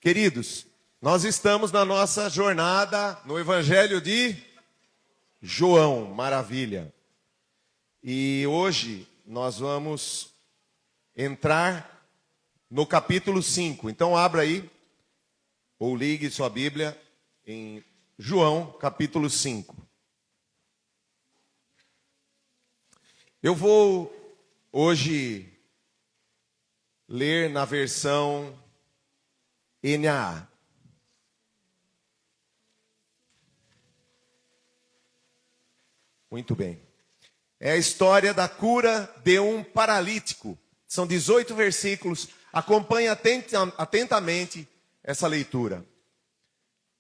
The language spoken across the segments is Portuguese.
Queridos, nós estamos na nossa jornada no Evangelho de João, maravilha. E hoje nós vamos entrar no capítulo 5. Então abra aí, ou ligue sua Bíblia em João, capítulo 5. Eu vou hoje ler na versão NAA. Muito bem. É a história da cura de um paralítico. São 18 versículos. Acompanhe atentamente essa leitura.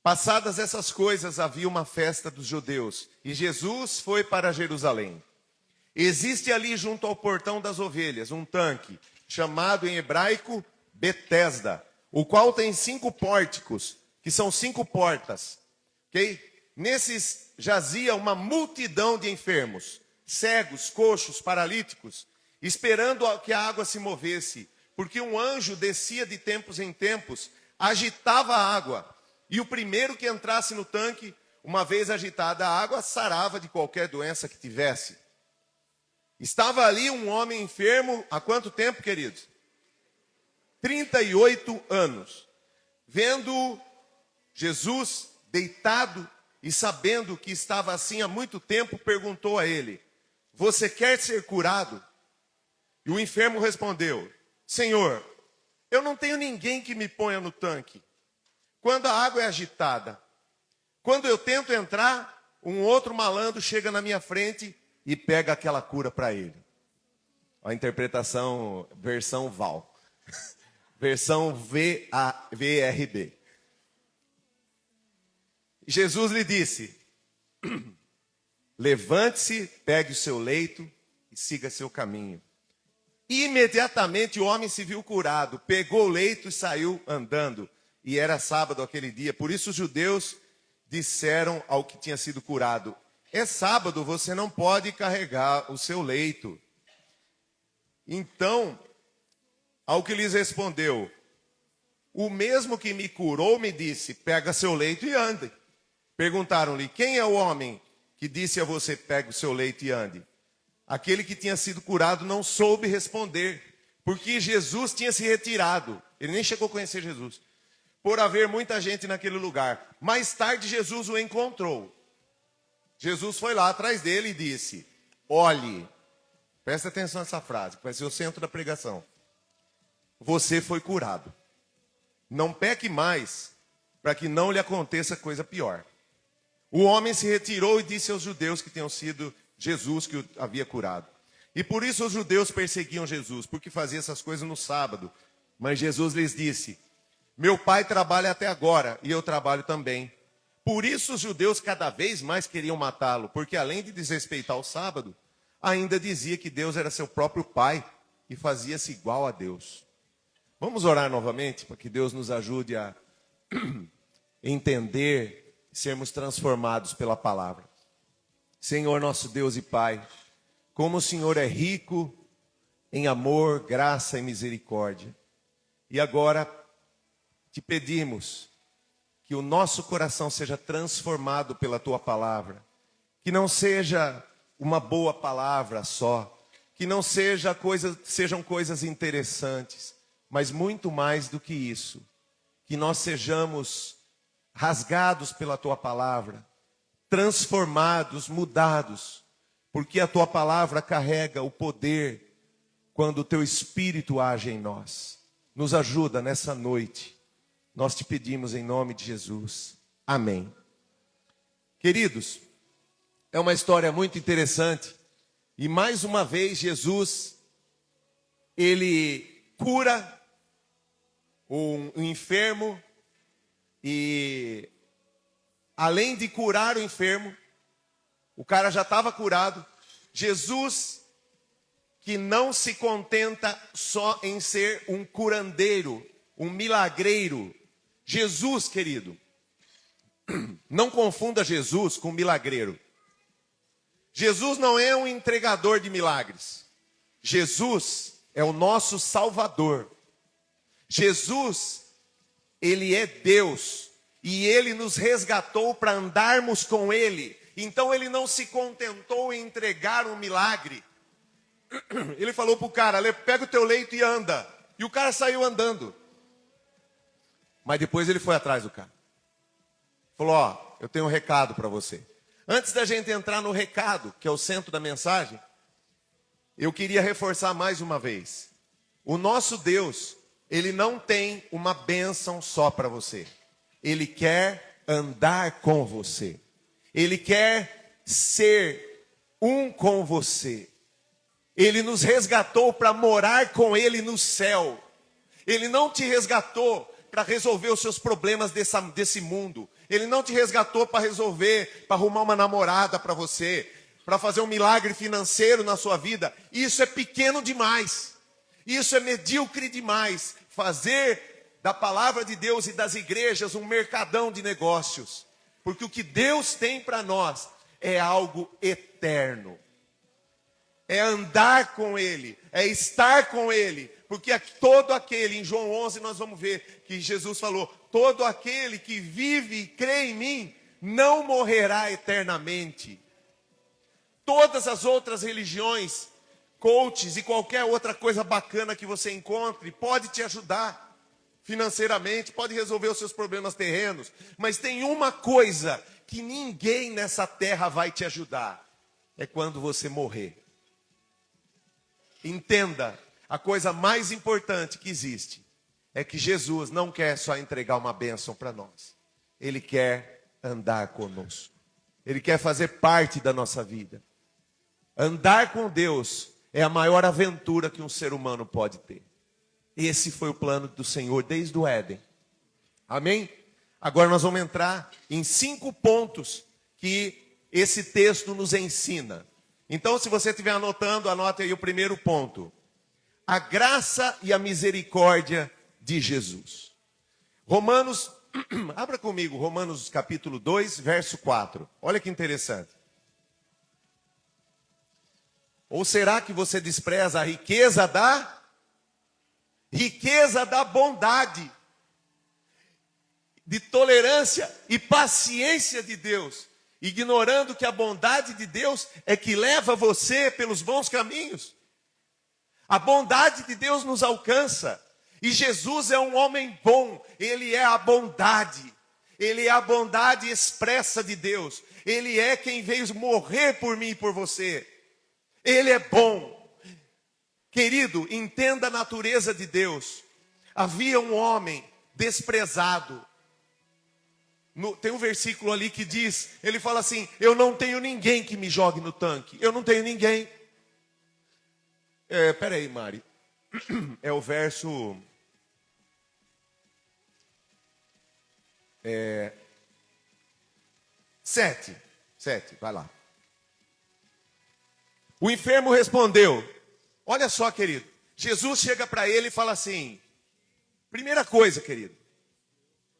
Passadas essas coisas, havia uma festa dos judeus, e Jesus foi para Jerusalém. Existe ali junto ao portão das ovelhas um tanque, chamado em hebraico Betesda, o qual tem 5 pórticos, que são 5 portas. Ok? Nesses jazia uma multidão de enfermos, cegos, coxos, paralíticos, esperando que a água se movesse, porque um anjo descia de tempos em tempos, agitava a água, e o primeiro que entrasse no tanque, uma vez agitada a água, sarava de qualquer doença que tivesse. Estava ali um homem enfermo, há quanto tempo, queridos? 38 anos. Vendo Jesus deitado e sabendo que estava assim há muito tempo, perguntou a ele: você quer ser curado? E o enfermo respondeu: Senhor, eu não tenho ninguém que me ponha no tanque quando a água é agitada. Quando eu tento entrar, um outro malandro chega na minha frente e pega aquela cura para ele. A interpretação, versão Val. Versão VRB. Jesus lhe disse: levante-se, pegue o seu leito e siga seu caminho. Imediatamente o homem se viu curado, pegou o leito e saiu andando. E era sábado aquele dia. Por isso os judeus disseram ao que tinha sido curado: é sábado, você não pode carregar o seu leito. Então, ao que lhes respondeu: o mesmo que me curou me disse, pega seu leito e ande. Perguntaram-lhe: quem é o homem que disse a você, pega o seu leito e ande? Aquele que tinha sido curado não soube responder, porque Jesus tinha se retirado. Ele nem chegou a conhecer Jesus, por haver muita gente naquele lugar. Mais tarde Jesus o encontrou. Jesus foi lá atrás dele e disse: olhe, presta atenção nessa frase, que vai ser o centro da pregação. Você foi curado. Não peque mais, para que não lhe aconteça coisa pior. O homem se retirou e disse aos judeus que tinham sido Jesus que o havia curado. E por isso os judeus perseguiam Jesus, porque fazia essas coisas no sábado. Mas Jesus lhes disse: meu pai trabalha até agora, e eu trabalho também. Por isso os judeus cada vez mais queriam matá-lo, porque além de desrespeitar o sábado, ainda dizia que Deus era seu próprio pai e fazia-se igual a Deus. Vamos orar novamente para que Deus nos ajude a entender e sermos transformados pela palavra. Senhor nosso Deus e Pai, como o Senhor é rico em amor, graça e misericórdia. E agora te pedimos que o nosso coração seja transformado pela tua palavra. Que não seja uma boa palavra só. Que não sejam coisas interessantes. Mas muito mais do que isso. Que nós sejamos rasgados pela tua palavra. Transformados, mudados. Porque a tua palavra carrega o poder quando o teu Espírito age em nós. Nos ajuda nessa noite. Nós te pedimos em nome de Jesus. Amém. Queridos, é uma história muito interessante. E mais uma vez Jesus, ele cura um enfermo. E além de curar o enfermo, o cara já estava curado. Jesus, que não se contenta só em ser um curandeiro, um milagreiro. Jesus, querido, não confunda Jesus com milagreiro. Jesus não é um entregador de milagres. Jesus é o nosso Salvador. Jesus Ele é Deus e Ele nos resgatou para andarmos com Ele. Então Ele não se contentou em entregar um milagre. Ele falou para o cara, pega o teu leito e anda. E o cara saiu andando. Mas depois ele foi atrás do cara. Falou, ó, eu tenho um recado para você. Antes da gente entrar no recado, que é o centro da mensagem, eu queria reforçar mais uma vez. O nosso Deus, Ele não tem uma bênção só para você. Ele quer andar com você. Ele quer ser um com você. Ele nos resgatou para morar com Ele no céu. Ele não te resgatou para resolver os seus problemas desse mundo. Ele não te resgatou para resolver, para arrumar uma namorada para você, para fazer um milagre financeiro na sua vida. Isso é pequeno demais. Isso é medíocre demais. Fazer da palavra de Deus e das igrejas um mercadão de negócios. Porque o que Deus tem para nós é algo eterno. É andar com Ele, é estar com Ele. Porque todo aquele, em João 11 nós vamos ver que Jesus falou, todo aquele que vive e crê em mim, não morrerá eternamente. Todas as outras religiões, coaches e qualquer outra coisa bacana que você encontre, pode te ajudar financeiramente, pode resolver os seus problemas terrenos. Mas tem uma coisa que ninguém nessa terra vai te ajudar, é quando você morrer. Entenda, a coisa mais importante que existe é que Jesus não quer só entregar uma bênção para nós. Ele quer andar conosco. Ele quer fazer parte da nossa vida. Andar com Deus é a maior aventura que um ser humano pode ter. Esse foi o plano do Senhor desde o Éden. Amém? Agora nós vamos entrar em 5 pontos que esse texto nos ensina. Então, se você estiver anotando, anote aí o primeiro ponto. A graça e a misericórdia de Jesus. Romanos, abra comigo, Romanos capítulo 2, verso 4. Olha que interessante. Ou será que você despreza a riqueza da bondade, de tolerância e paciência de Deus, ignorando que a bondade de Deus é que leva você pelos bons caminhos? A bondade de Deus nos alcança. E Jesus é um homem bom. Ele é a bondade. Ele é a bondade expressa de Deus. Ele é quem veio morrer por mim e por você. Ele é bom. Querido, entenda a natureza de Deus. Havia um homem desprezado. Tem um versículo ali que diz, ele fala assim, eu não tenho ninguém que me jogue no tanque. Eu não tenho ninguém. Peraí, Mari. É o verso 7, vai lá. O enfermo respondeu. Olha só, querido. Jesus chega para ele e fala assim. Primeira coisa, querido.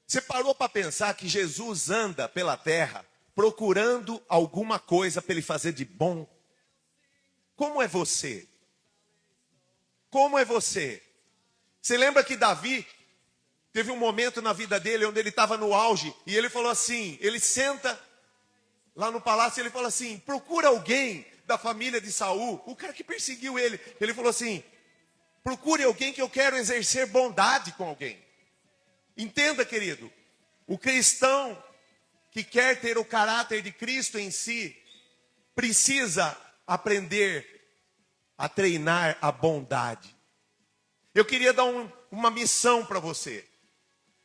Você parou para pensar que Jesus anda pela terra procurando alguma coisa para ele fazer de bom? Como é você? Como é você? Você lembra que Davi teve um momento na vida dele onde ele estava no auge e ele falou assim, ele senta lá no palácio e ele fala assim, procura alguém da família de Saul, o cara que perseguiu ele. Ele falou assim, procure alguém que eu quero exercer bondade com alguém. Entenda, querido, o cristão que quer ter o caráter de Cristo em si, precisa aprender a treinar a bondade. Eu queria dar uma missão para você.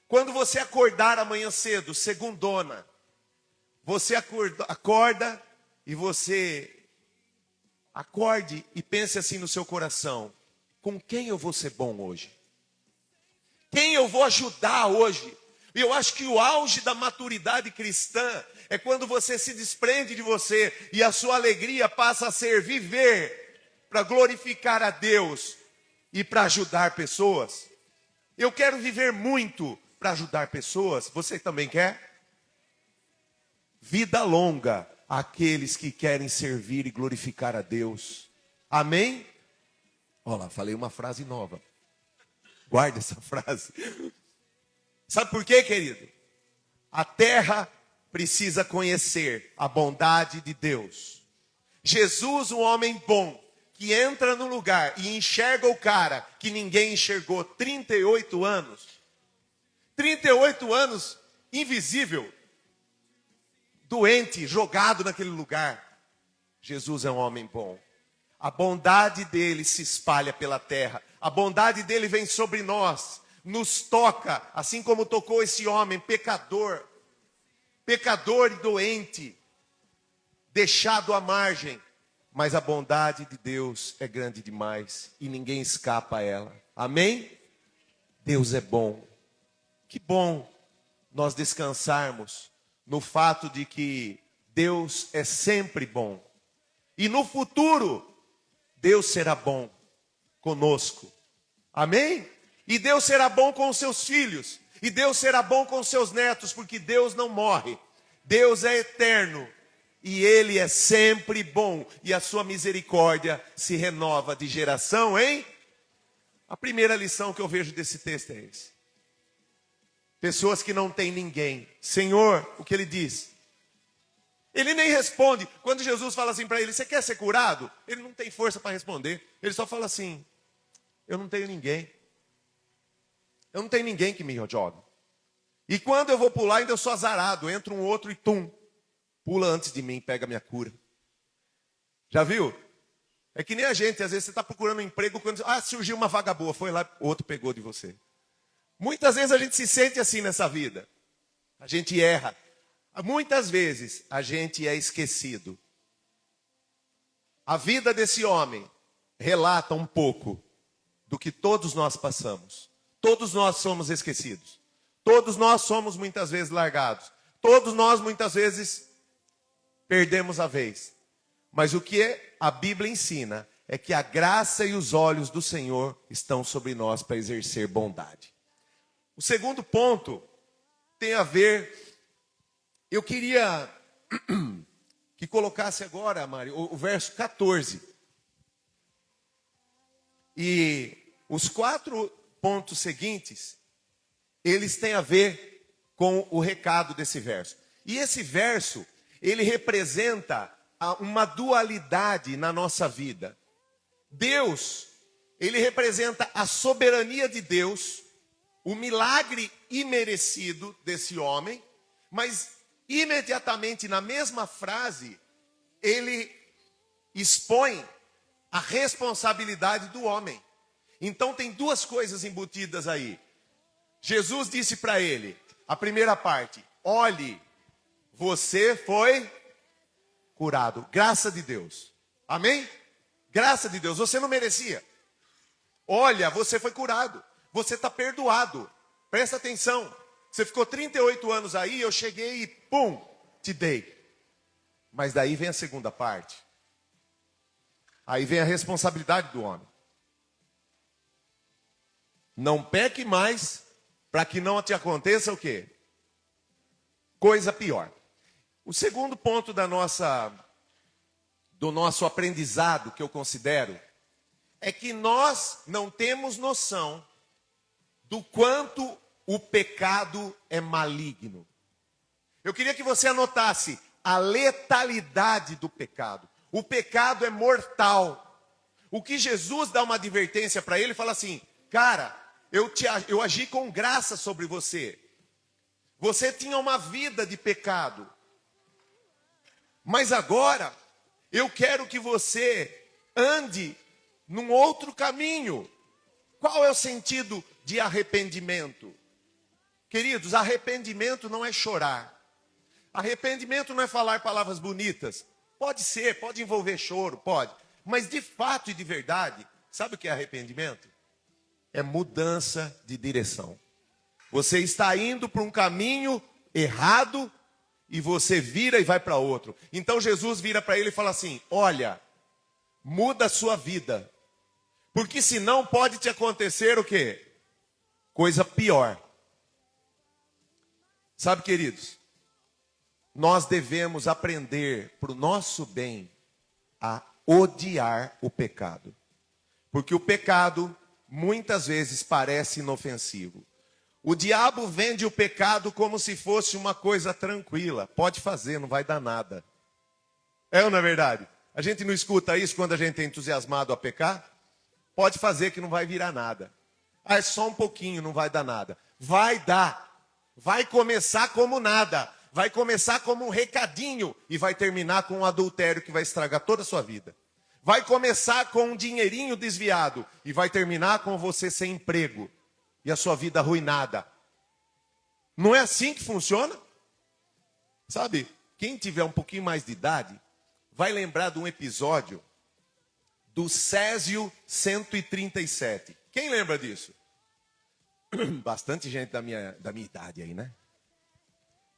Quando você acordar amanhã cedo, segundona, você acorda e você acorde e pense assim no seu coração, com quem eu vou ser bom hoje? Quem eu vou ajudar hoje? E eu acho que o auge da maturidade cristã é quando você se desprende de você e a sua alegria passa a ser viver para glorificar a Deus e para ajudar pessoas. Eu quero viver muito para ajudar pessoas. Você também quer? Vida longa àqueles que querem servir e glorificar a Deus. Amém? Olha lá, falei uma frase nova. Guarda essa frase. Sabe por quê, querido? A terra precisa conhecer a bondade de Deus. Jesus, um homem bom, que entra no lugar e enxerga o cara que ninguém enxergou 38 anos. 38 anos, invisível, doente, jogado naquele lugar. Jesus é um homem bom. A bondade dele se espalha pela terra. A bondade dele vem sobre nós, nos toca, assim como tocou esse homem, pecador e doente, deixado à margem. Mas a bondade de Deus é grande demais e ninguém escapa a ela. Amém? Deus é bom. Que bom nós descansarmos no fato de que Deus é sempre bom. E no futuro, Deus será bom conosco. Amém? E Deus será bom com os seus filhos. E Deus será bom com os seus netos, porque Deus não morre. Deus é eterno. E Ele é sempre bom. E a sua misericórdia se renova de geração em... A primeira lição que eu vejo desse texto é esse. Pessoas que não têm ninguém. Senhor, o que Ele diz? Ele nem responde. Quando Jesus fala assim para ele, você quer ser curado? Ele não tem força para responder. Ele só fala assim, eu não tenho ninguém. Eu não tenho ninguém que me jogue. E quando eu vou pular, ainda eu sou azarado. Entra um outro e pula antes de mim, pega a minha cura. Já viu? É que nem a gente, às vezes você está procurando um emprego, quando surgiu uma vaga boa, foi lá, outro pegou de você. Muitas vezes a gente se sente assim nessa vida. A gente erra. Muitas vezes a gente é esquecido. A vida desse homem relata um pouco do que todos nós passamos. Todos nós somos esquecidos. Todos nós somos muitas vezes largados. Todos nós muitas vezes perdemos a vez. Mas o que a Bíblia ensina é que a graça e os olhos do Senhor estão sobre nós para exercer bondade. O segundo ponto tem a ver... Eu queria que colocasse agora, Mário, o verso 14. E os 4 pontos seguintes, eles têm a ver com o recado desse verso. E esse verso, ele representa uma dualidade na nossa vida. Deus, ele representa a soberania de Deus, o milagre imerecido desse homem, mas imediatamente na mesma frase, ele expõe a responsabilidade do homem. Então tem 2 coisas embutidas aí. Jesus disse para ele, a primeira parte, olhe, você foi curado. Graça de Deus. Amém? Graça de Deus, você não merecia. Olha, você foi curado. Você está perdoado. Presta atenção. Você ficou 38 anos aí, eu cheguei e pum, te dei. Mas daí vem a segunda parte. Aí vem a responsabilidade do homem. Não peque mais, para que não te aconteça o quê? Coisa pior. O segundo ponto do nosso aprendizado, que eu considero, é que nós não temos noção do quanto o pecado é maligno. Eu queria que você anotasse a letalidade do pecado. O pecado é mortal. O que Jesus dá uma advertência para ele, fala assim, cara, eu agi com graça sobre você. Você tinha uma vida de pecado. Mas agora, eu quero que você ande num outro caminho. Qual é o sentido de arrependimento? Queridos, arrependimento não é chorar. Arrependimento não é falar palavras bonitas. Pode ser, pode envolver choro, pode. Mas de fato e de verdade, sabe o que é arrependimento? É mudança de direção. Você está indo para um caminho errado e você vira e vai para outro. Então Jesus vira para ele e fala assim, olha, muda a sua vida. Porque senão pode te acontecer o quê? Coisa pior. Sabe, queridos, nós devemos aprender para o nosso bem a odiar o pecado. Porque o pecado muitas vezes parece inofensivo. O diabo vende o pecado como se fosse uma coisa tranquila. Pode fazer, não vai dar nada. É ou não é verdade? A gente não escuta isso quando a gente é entusiasmado a pecar? Pode fazer que não vai virar nada. Ah, é só um pouquinho, não vai dar nada. Vai dar. Vai começar como nada. Vai começar como um recadinho e vai terminar com um adultério que vai estragar toda a sua vida. Vai começar com um dinheirinho desviado e vai terminar com você sem emprego e a sua vida arruinada. Não é assim que funciona? Sabe, quem tiver um pouquinho mais de idade vai lembrar de um episódio do Césio 137. Quem lembra disso? Bastante gente da minha idade aí, né?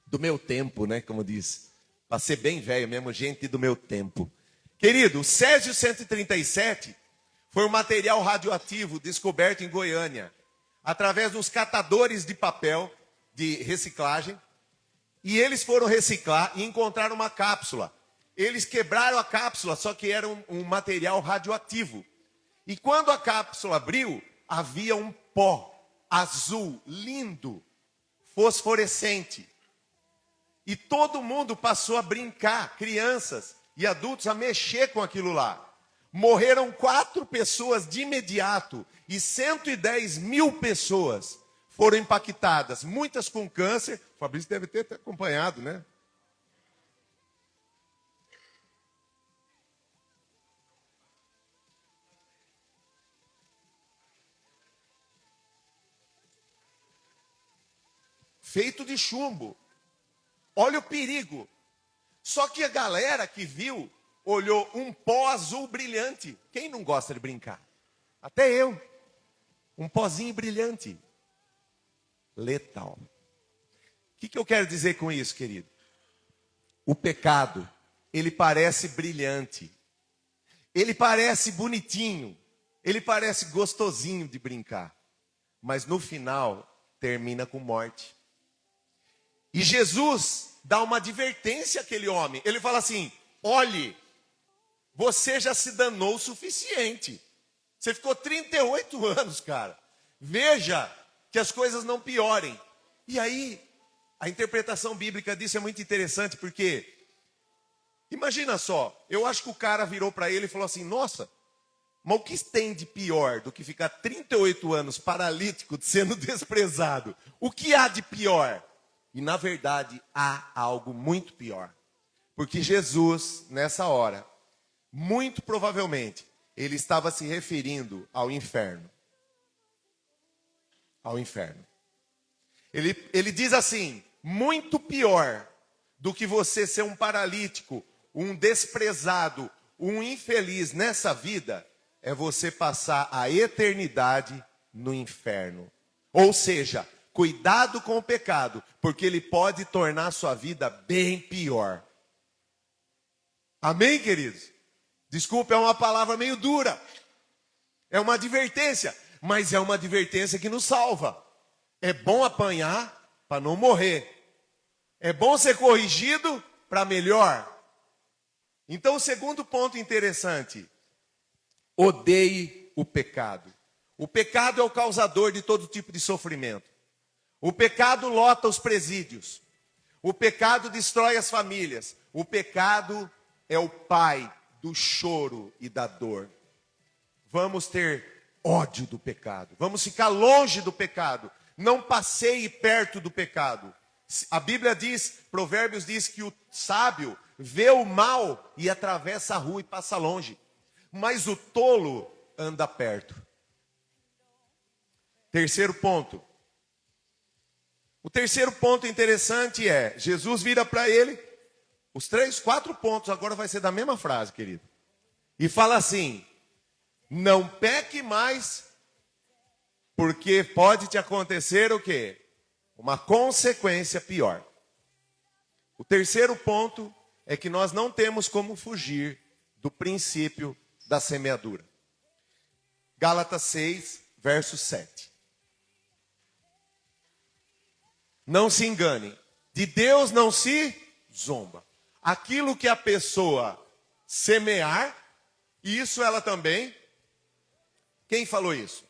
Do meu tempo, né? Como diz. Para ser bem velho mesmo, gente do meu tempo. Querido, o Césio 137 foi um material radioativo descoberto em Goiânia, através dos catadores de papel de reciclagem. E eles foram reciclar e encontraram uma cápsula. Eles quebraram a cápsula, só que era um material radioativo. E quando a cápsula abriu, havia um pó azul, lindo, fosforescente. E todo mundo passou a brincar, crianças e adultos, a mexer com aquilo lá. Morreram 4 pessoas de imediato e 110 mil pessoas foram impactadas, muitas com câncer. O Fabrício deve ter acompanhado, né? Feito de chumbo. Olha o perigo. Só que a galera que viu, olhou um pó azul brilhante. Quem não gosta de brincar? Até eu. Um pozinho brilhante. Letal. O que eu quero dizer com isso, querido? O pecado, ele parece brilhante. Ele parece bonitinho. Ele parece gostosinho de brincar. Mas no final, termina com morte. E Jesus dá uma advertência àquele homem. Ele fala assim: olhe, você já se danou o suficiente. Você ficou 38 anos, cara. Veja que as coisas não piorem. E aí, a interpretação bíblica disso é muito interessante, porque imagina só, eu acho que o cara virou para ele e falou assim: nossa, mas o que tem de pior do que ficar 38 anos paralítico, sendo desprezado? O que há de pior? E na verdade há algo muito pior. Porque Jesus, nessa hora, muito provavelmente, ele estava se referindo ao inferno. Ao inferno. Ele diz assim: muito pior do que você ser um paralítico, um desprezado, um infeliz nessa vida, é você passar a eternidade no inferno. Ou seja, cuidado com o pecado, porque ele pode tornar a sua vida bem pior. Amém, queridos? Desculpa, é uma palavra meio dura. É uma advertência, mas é uma advertência que nos salva. É bom apanhar para não morrer. É bom ser corrigido para melhor. Então, o segundo ponto interessante: odeie o pecado. O pecado é o causador de todo tipo de sofrimento. O pecado lota os presídios. O pecado destrói as famílias. O pecado é o pai do choro e da dor. Vamos ter ódio do pecado. Vamos ficar longe do pecado. Não passeie perto do pecado. A Bíblia diz, Provérbios diz que o sábio vê o mal e atravessa a rua e passa longe. Mas o tolo anda perto. Terceiro ponto. O terceiro ponto interessante é, Jesus vira para ele, os 4 pontos agora vai ser da mesma frase, querido. E fala assim: não peque mais, porque pode te acontecer o quê? Uma consequência pior. O terceiro ponto é que nós não temos como fugir do princípio da semeadura. Gálatas 6, verso 7. Não se engane, de Deus não se zomba. Aquilo que a pessoa semear, isso ela também. Quem falou isso?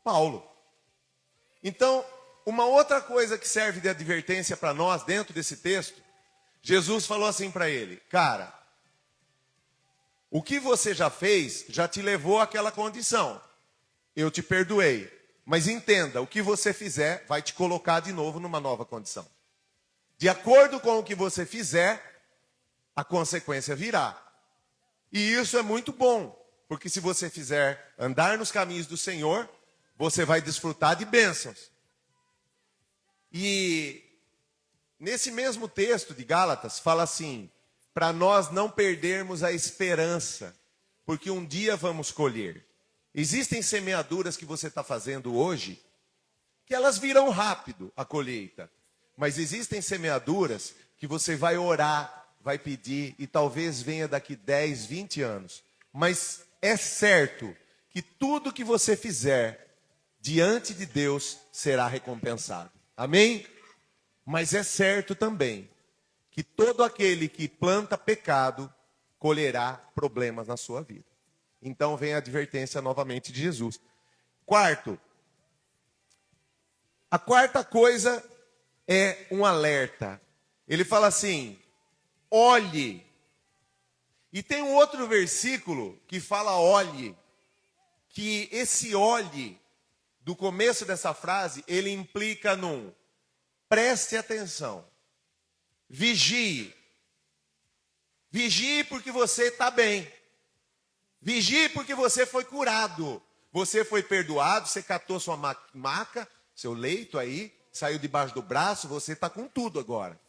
Paulo. Então, Uma outra coisa que serve de advertência para nós dentro desse texto, Jesus falou assim para ele: cara, o que você já fez já te levou àquela condição. Eu te perdoei. Mas entenda, o que você fizer vai te colocar de novo numa nova condição. De acordo com o que você fizer, a consequência virá. E isso é muito bom, porque se você fizer andar nos caminhos do Senhor, você vai desfrutar de bênçãos. E nesse mesmo texto de Gálatas, fala assim: para nós não perdermos a esperança, porque um dia vamos colher. Existem semeaduras que você está fazendo hoje, que elas virão rápido, a colheita. Mas existem semeaduras que você vai orar, vai pedir, e talvez venha daqui 10, 20 anos. Mas é certo que tudo que você fizer diante de Deus será recompensado. Amém? Mas é certo também que todo aquele que planta pecado colherá problemas na sua vida. Então vem a advertência novamente de Jesus. Quarto, a quarta coisa é um alerta. Ele fala assim: olhe. E tem um outro versículo que fala olhe, que esse olhe, do começo dessa frase, ele implica num preste atenção, vigie. Vigie porque você está bem. Vigie porque você foi curado. Você foi perdoado, você catou sua maca, seu leito aí, saiu debaixo do braço, você está com tudo agora.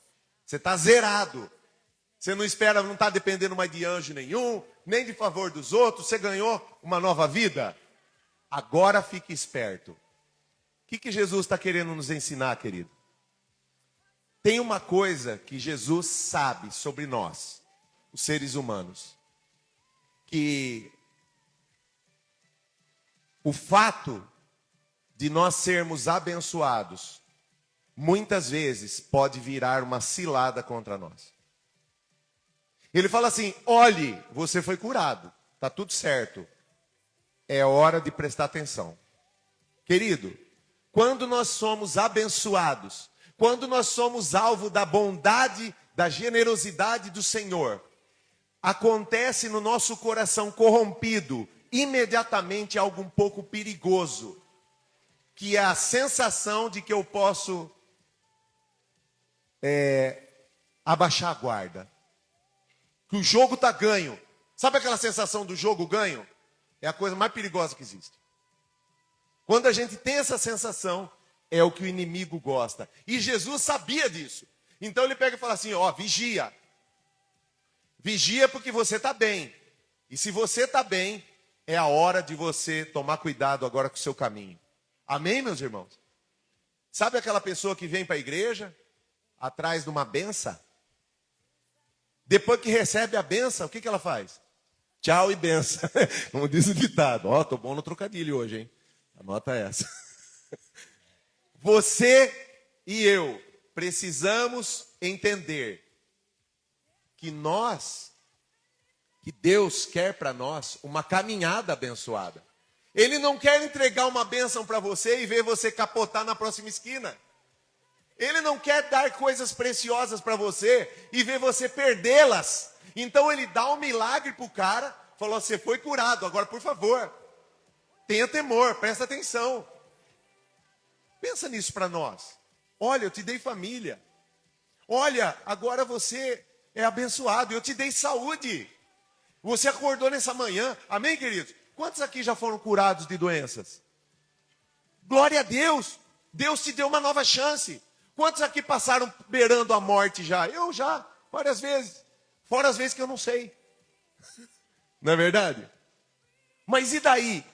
Você está zerado. Você não espera, não está dependendo mais de anjo nenhum, nem de favor dos outros, você ganhou uma nova vida. Agora fique esperto. O que Jesus está querendo nos ensinar, querido? Tem uma coisa que Jesus sabe sobre nós, os seres humanos, que o fato de nós sermos abençoados, muitas vezes pode virar uma cilada contra nós. Ele fala assim: olhe, você foi curado, está tudo certo. É hora de prestar atenção. Querido, quando nós somos abençoados, quando nós somos alvo da bondade, da generosidade do Senhor, acontece no nosso coração corrompido, imediatamente algo um pouco perigoso, que é a sensação de que eu posso abaixar a guarda. Que o jogo está ganho. Sabe aquela sensação do jogo ganho? É a coisa mais perigosa que existe. Quando a gente tem essa sensação, é o que o inimigo gosta. E Jesus sabia disso. Então ele pega e fala assim: ó, vigia. Vigia porque você está bem. E se você está bem, é a hora de você tomar cuidado agora com o seu caminho. Amém, meus irmãos? Sabe aquela pessoa que vem para a igreja, atrás de uma benção? Depois que recebe a benção, o que ela faz? Tchau e benção. Como diz o ditado. Ó, tô bom no trocadilho hoje, hein? Anota essa. Você e eu precisamos entender que Deus quer para nós uma caminhada abençoada. Ele não quer entregar uma bênção para você e ver você capotar na próxima esquina. Ele não quer dar coisas preciosas para você e ver você perdê-las. Então ele dá um milagre para o cara, falou: você foi curado, agora por favor, tenha temor, presta atenção. Pensa nisso para nós. Olha, eu te dei família. Olha, agora você é abençoado, eu te dei saúde. Você acordou nessa manhã, amém, queridos? Quantos aqui já foram curados de doenças? Glória a Deus, Deus te deu uma nova chance. Quantos aqui passaram beirando a morte já? Eu já, várias vezes. Fora as vezes que eu não sei. Não é verdade? Mas e daí?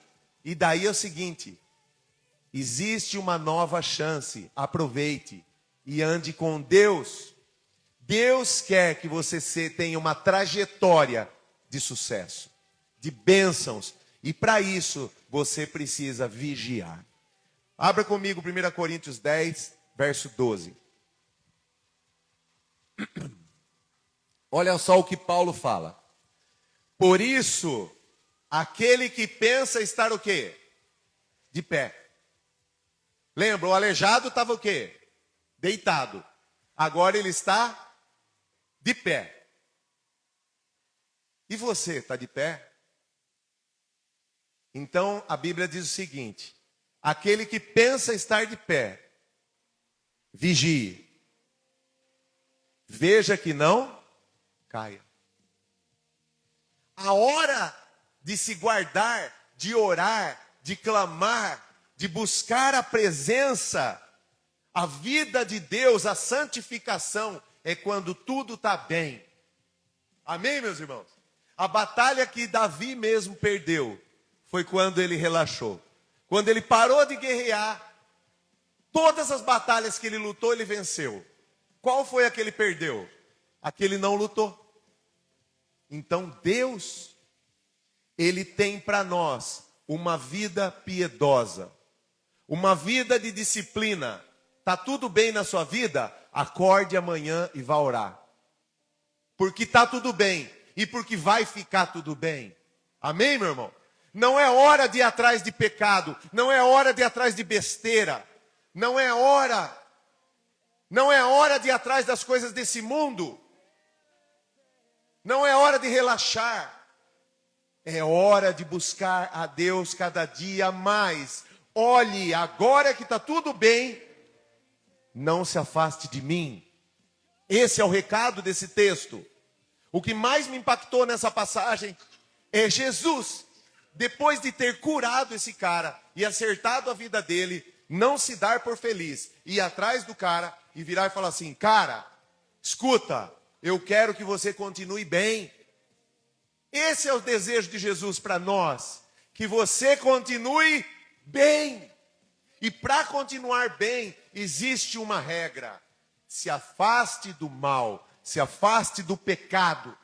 E daí é o seguinte: existe uma nova chance, aproveite e ande com Deus. Deus quer que você tenha uma trajetória de sucesso, de bênçãos, e para isso você precisa vigiar. Abra comigo 1 Coríntios 10, verso 12. Olha só o que Paulo fala. Por isso, aquele que pensa estar o quê? De pé. Lembra, o aleijado estava o quê? Deitado. Agora ele está de pé. E você, está de pé? Então a Bíblia diz o seguinte: aquele que pensa estar de pé, vigie. Veja que não caia. A hora de se guardar, de orar, de clamar, de buscar a presença, a vida de Deus, a santificação, é quando tudo está bem. Amém, meus irmãos? A batalha que Davi mesmo perdeu foi quando ele relaxou. Quando ele parou de guerrear, todas as batalhas que ele lutou, ele venceu. Qual foi a que ele perdeu? A que ele não lutou. Então Deus, Ele tem para nós uma vida piedosa, uma vida de disciplina. Está tudo bem na sua vida? Acorde amanhã e vá orar. Porque está tudo bem e porque vai ficar tudo bem. Amém, meu irmão? Não é hora de ir atrás de pecado, não é hora de ir atrás de besteira, não é hora de ir atrás das coisas desse mundo. Não é hora de relaxar. É hora de buscar a Deus cada dia mais. Olhe, agora que está tudo bem, não se afaste de mim. Esse é o recado desse texto. O que mais me impactou nessa passagem é Jesus, depois de ter curado esse cara e acertado a vida dele, não se dar por feliz, ir atrás do cara e virar e falar assim: cara, escuta, eu quero que você continue bem. Esse é o desejo de Jesus para nós, que você continue bem. E para continuar bem, existe uma regra: se afaste do mal, se afaste do pecado,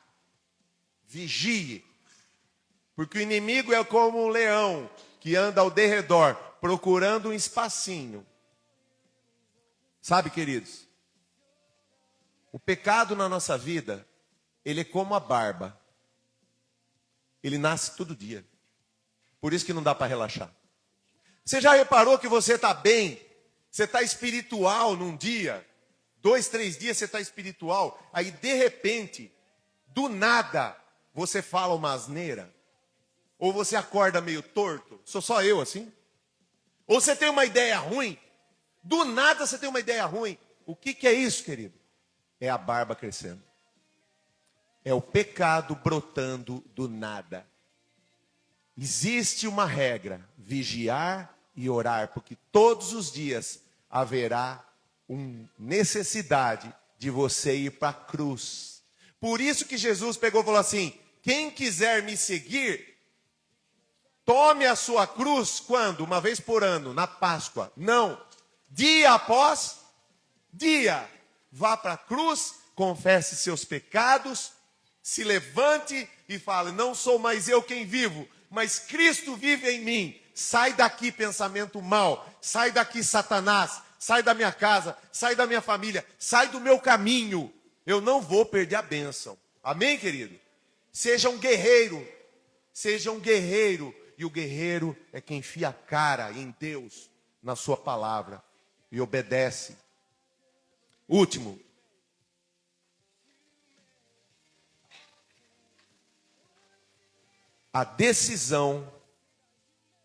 vigie. Porque o inimigo é como um leão que anda ao derredor, procurando um espacinho. Sabe, queridos, o pecado na nossa vida, ele é como a barba. Ele nasce todo dia. Por isso que não dá para relaxar. Você já reparou que você está bem? Você está espiritual num dia, 2, 3 dias você está espiritual. Aí de repente, do nada, você fala uma asneira. Ou você acorda meio torto. Sou só eu assim? Ou você tem uma ideia ruim. Do nada você tem uma ideia ruim. O que é isso, querido? É a barba crescendo. É o pecado brotando do nada. Existe uma regra: vigiar e orar, porque todos os dias haverá uma necessidade de você ir para a cruz. Por isso que Jesus pegou e falou assim: quem quiser me seguir, tome a sua cruz quando? Uma vez por ano, na Páscoa. Não. Dia após dia. Vá para a cruz, confesse seus pecados, se levante e fale: não sou mais eu quem vivo, mas Cristo vive em mim. Sai daqui pensamento mau, sai daqui Satanás, sai da minha casa, sai da minha família, sai do meu caminho. Eu não vou perder a bênção. Amém, querido? Seja um guerreiro, seja um guerreiro. E o guerreiro é quem enfia a cara em Deus, na sua palavra, e obedece. Último. A decisão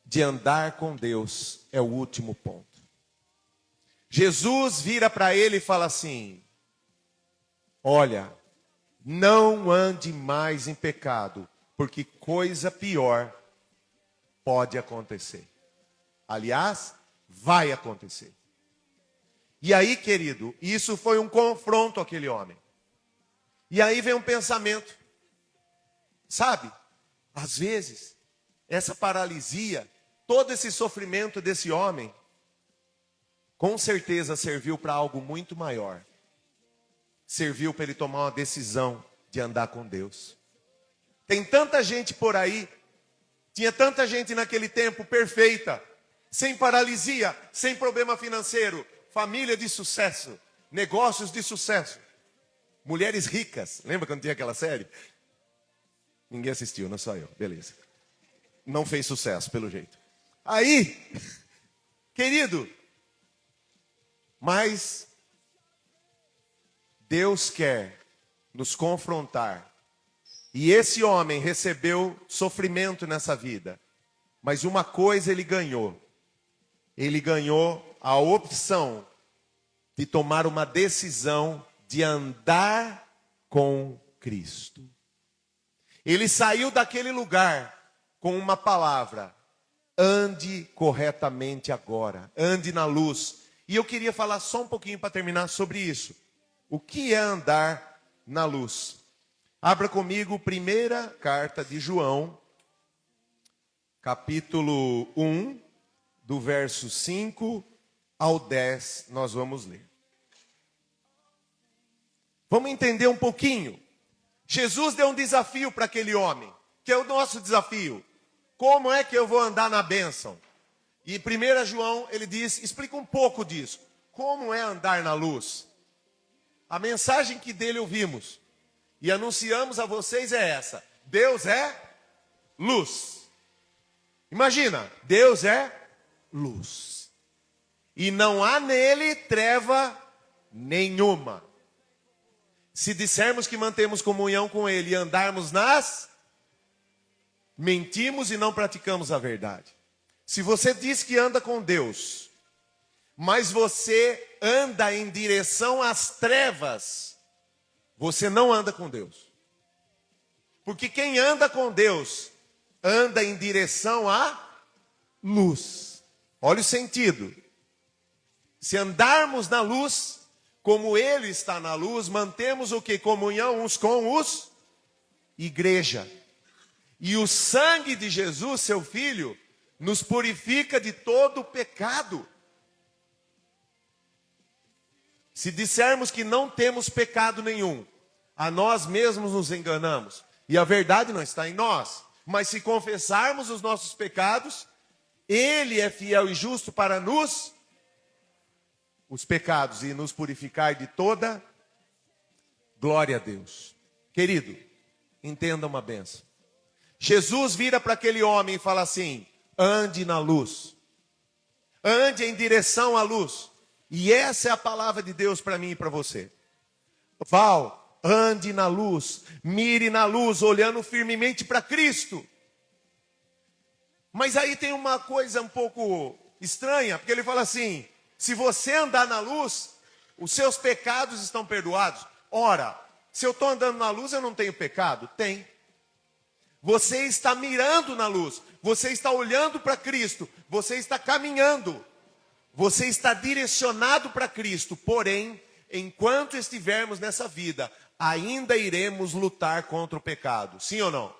de andar com Deus é o último ponto. Jesus vira para ele e fala assim: olha, não ande mais em pecado, porque coisa pior pode acontecer. Aliás, vai acontecer. E aí, querido, isso foi um confronto àquele homem. E aí vem um pensamento. Sabe, às vezes, essa paralisia, todo esse sofrimento desse homem, com certeza serviu para algo muito maior. Serviu para ele tomar uma decisão de andar com Deus. Tem tanta gente por aí, tinha tanta gente naquele tempo perfeita, sem paralisia, sem problema financeiro, família de sucesso, negócios de sucesso, mulheres ricas. Lembra quando tinha aquela série? Ninguém assistiu, não só eu, beleza. Não fez sucesso, pelo jeito. Aí, querido, Mas Deus quer nos confrontar. E esse homem recebeu sofrimento nessa vida. Mas uma coisa ele ganhou. Ele ganhou a opção de tomar uma decisão de andar com Cristo. Ele saiu daquele lugar com uma palavra: ande corretamente agora, ande na luz. E eu queria falar só um pouquinho para terminar sobre isso. O que é andar na luz? Abra comigo primeira carta de João, capítulo 1, do verso 5 ao 10, nós vamos ler. Vamos entender um pouquinho. Jesus deu um desafio para aquele homem, que é o nosso desafio. Como é que eu vou andar na bênção? E 1 João, ele diz, explica um pouco disso. Como é andar na luz? A mensagem que dele ouvimos e anunciamos a vocês é essa: Deus é luz. Imagina, Deus é luz. E não há nele treva nenhuma. Se dissermos que mantemos comunhão com ele e andarmos mentimos e não praticamos a verdade. Se você diz que anda com Deus, mas você anda em direção às trevas, você não anda com Deus. Porque quem anda com Deus, anda em direção à luz. Olha o sentido. Se andarmos na luz, como Ele está na luz, mantemos o que? Comunhão uns com os? Igreja. E o sangue de Jesus, seu Filho, nos purifica de todo o pecado. Se dissermos que não temos pecado nenhum, a nós mesmos nos enganamos. E a verdade não está em nós. Mas se confessarmos os nossos pecados, Ele é fiel e justo para os pecados e nos purificar de toda glória a Deus. Querido, entenda uma bênção. Jesus vira para aquele homem e fala assim: ande na luz. Ande em direção à luz. E essa é a palavra de Deus para mim e para você. Val, ande na luz. Mire na luz, olhando firmemente para Cristo. Mas aí tem uma coisa um pouco estranha, porque ele fala assim: se você andar na luz, os seus pecados estão perdoados. Ora, se eu estou andando na luz, eu não tenho pecado? Tem. Você está mirando na luz, você está olhando para Cristo, você está caminhando, você está direcionado para Cristo. Porém, enquanto estivermos nessa vida, ainda iremos lutar contra o pecado. Sim ou não?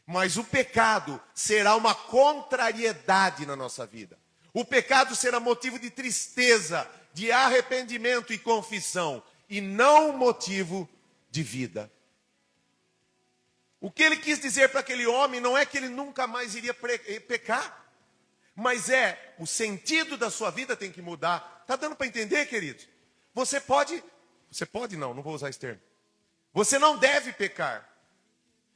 Mas o pecado será uma contrariedade na nossa vida. O pecado será motivo de tristeza, de arrependimento e confissão, e não motivo de vida. O que ele quis dizer para aquele homem não é que ele nunca mais iria pecar, mas o sentido da sua vida tem que mudar. Está dando para entender, querido? Você pode não vou usar esse termo. Você não deve pecar,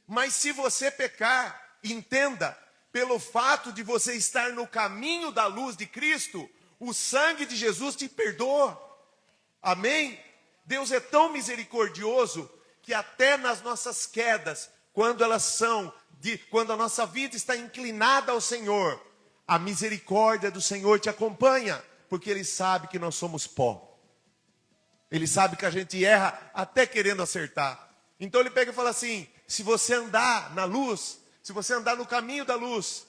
mas se você pecar, entenda, pelo fato de você estar no caminho da luz de Cristo, o sangue de Jesus te perdoa. Amém? Deus é tão misericordioso que até nas nossas quedas, quando a nossa vida está inclinada ao Senhor, a misericórdia do Senhor te acompanha, porque Ele sabe que nós somos pó. Ele sabe que a gente erra até querendo acertar. Então Ele pega e fala assim: se você andar na luz, se você andar no caminho da luz,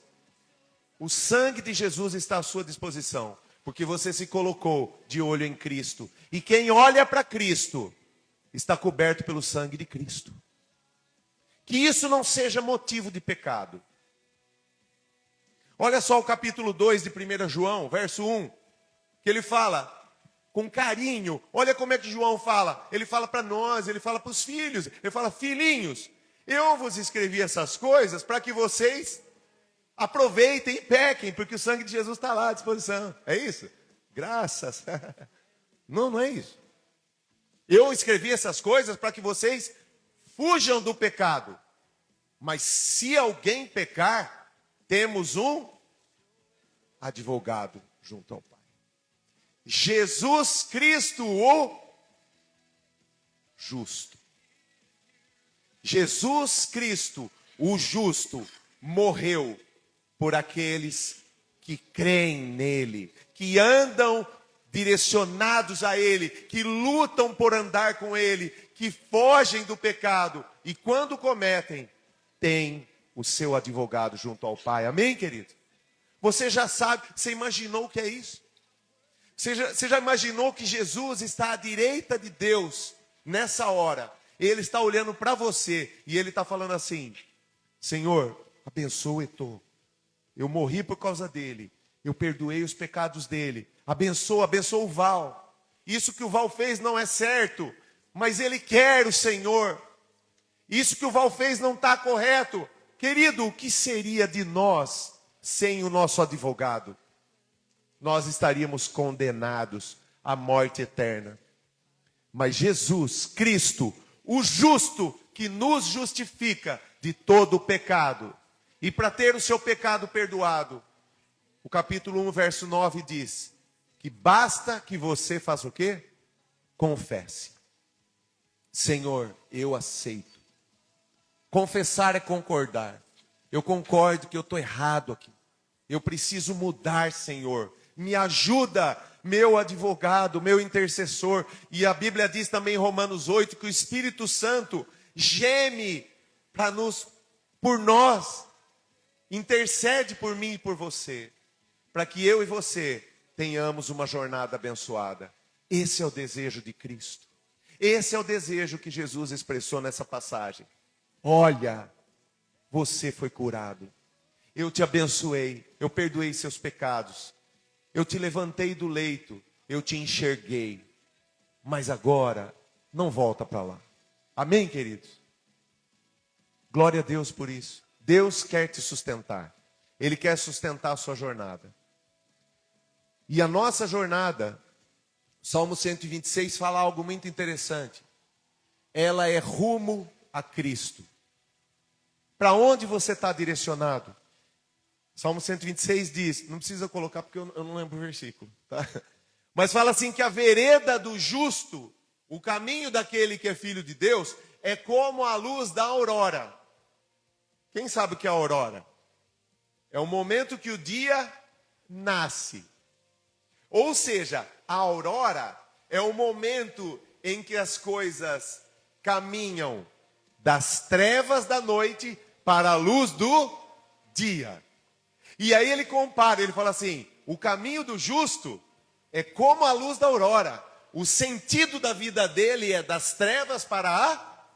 o sangue de Jesus está à sua disposição, porque você se colocou de olho em Cristo. E quem olha para Cristo está coberto pelo sangue de Cristo. Que isso não seja motivo de pecado. Olha só o capítulo 2 de 1 João, verso 1, que ele fala com carinho. Olha como é que João fala. Ele fala para nós, ele fala para os filhos. Ele fala: filhinhos, eu vos escrevi essas coisas para que vocês aproveitem e pequem, porque o sangue de Jesus está lá à disposição. É isso? Graças. Não é isso. Eu escrevi essas coisas para que vocês fujam do pecado. Mas se alguém pecar, temos um advogado junto ao Pai. Jesus Cristo, o justo. Jesus Cristo, o justo, morreu por aqueles que creem nele, que andam direcionados a ele, que lutam por andar com ele, que fogem do pecado e quando cometem, têm o seu advogado junto ao Pai. Amém, querido? Você já sabe, você imaginou o que é isso? Você já imaginou que Jesus está à direita de Deus nessa hora? Ele está olhando para você e ele está falando assim: Senhor, abençoa Hetô. Eu morri por causa dele. Eu perdoei os pecados dele. Abençoa o Val. Isso que o Val fez não é certo, mas ele quer o Senhor. Isso que o Val fez não está correto. Querido, o que seria de nós sem o nosso advogado? Nós estaríamos condenados à morte eterna. Mas Jesus Cristo, o justo, que nos justifica de todo o pecado. E para ter o seu pecado perdoado, o capítulo 1, verso 9 diz que basta que você faça o quê? Confesse. Senhor, eu aceito. Confessar é concordar. Eu concordo que eu estou errado aqui. Eu preciso mudar, Senhor. Me ajuda, meu advogado, meu intercessor. E a Bíblia diz também em Romanos 8 que o Espírito Santo geme por nós. Intercede por mim e por você. Para que eu e você tenhamos uma jornada abençoada. Esse é o desejo de Cristo. Esse é o desejo que Jesus expressou nessa passagem. Olha, você foi curado. Eu te abençoei. Eu perdoei seus pecados. Eu te levantei do leito. Eu te enxerguei. Mas agora, não volta para lá. Amém, queridos? Glória a Deus por isso. Deus quer te sustentar. Ele quer sustentar a sua jornada. E a nossa jornada, Salmo 126 fala algo muito interessante. Ela é rumo a Cristo. Para onde você está direcionado? Salmo 126 diz, não precisa colocar porque eu não lembro o versículo, tá? Mas fala assim que a vereda do justo, o caminho daquele que é filho de Deus, é como a luz da aurora. Quem sabe o que é a aurora? É o momento que o dia nasce. Ou seja, a aurora é o momento em que as coisas caminham das trevas da noite para a luz do dia. E aí ele compara, ele fala assim, o caminho do justo é como a luz da aurora. O sentido da vida dele é das trevas para a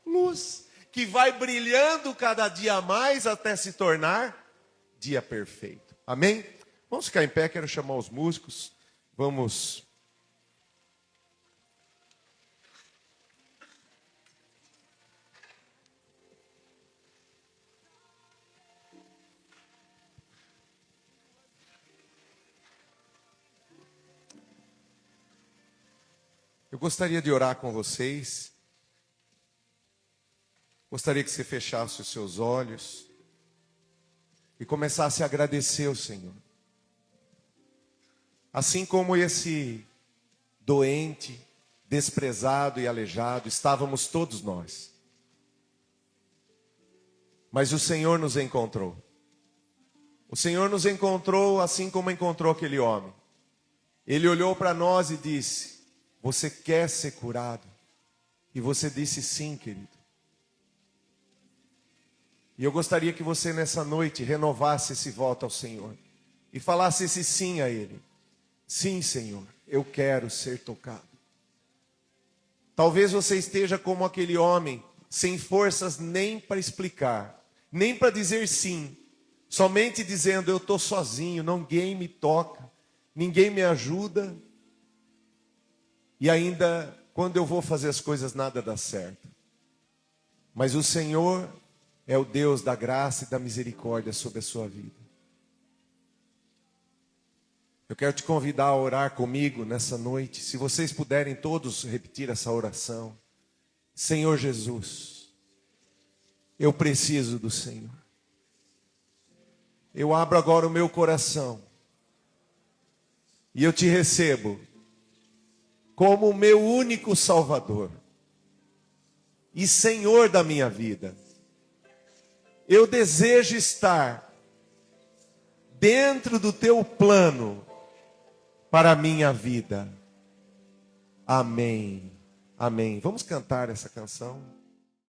luz, que vai brilhando cada dia mais até se tornar dia perfeito. Amém? Vamos ficar em pé, quero chamar os músicos. Vamos. Eu gostaria de orar com vocês. Gostaria que você fechasse os seus olhos e começasse a agradecer ao Senhor. Assim como esse doente, desprezado e aleijado, estávamos todos nós. Mas o Senhor nos encontrou. O Senhor nos encontrou assim como encontrou aquele homem. Ele olhou para nós e disse, você quer ser curado? E você disse sim, querido. E eu gostaria que você nessa noite renovasse esse voto ao Senhor. E falasse esse sim a Ele. Sim, Senhor, eu quero ser tocado. Talvez você esteja como aquele homem, sem forças nem para explicar, nem para dizer sim. Somente dizendo, eu estou sozinho, ninguém me toca, ninguém me ajuda. E ainda, quando eu vou fazer as coisas, nada dá certo. Mas o Senhor é o Deus da graça e da misericórdia sobre a sua vida. Eu quero te convidar a orar comigo nessa noite. Se vocês puderem todos repetir essa oração. Senhor Jesus, eu preciso do Senhor. Eu abro agora o meu coração e eu te recebo como o meu único Salvador e Senhor da minha vida. Eu desejo estar dentro do teu plano para a minha vida. Amém. Amém. Vamos cantar essa canção?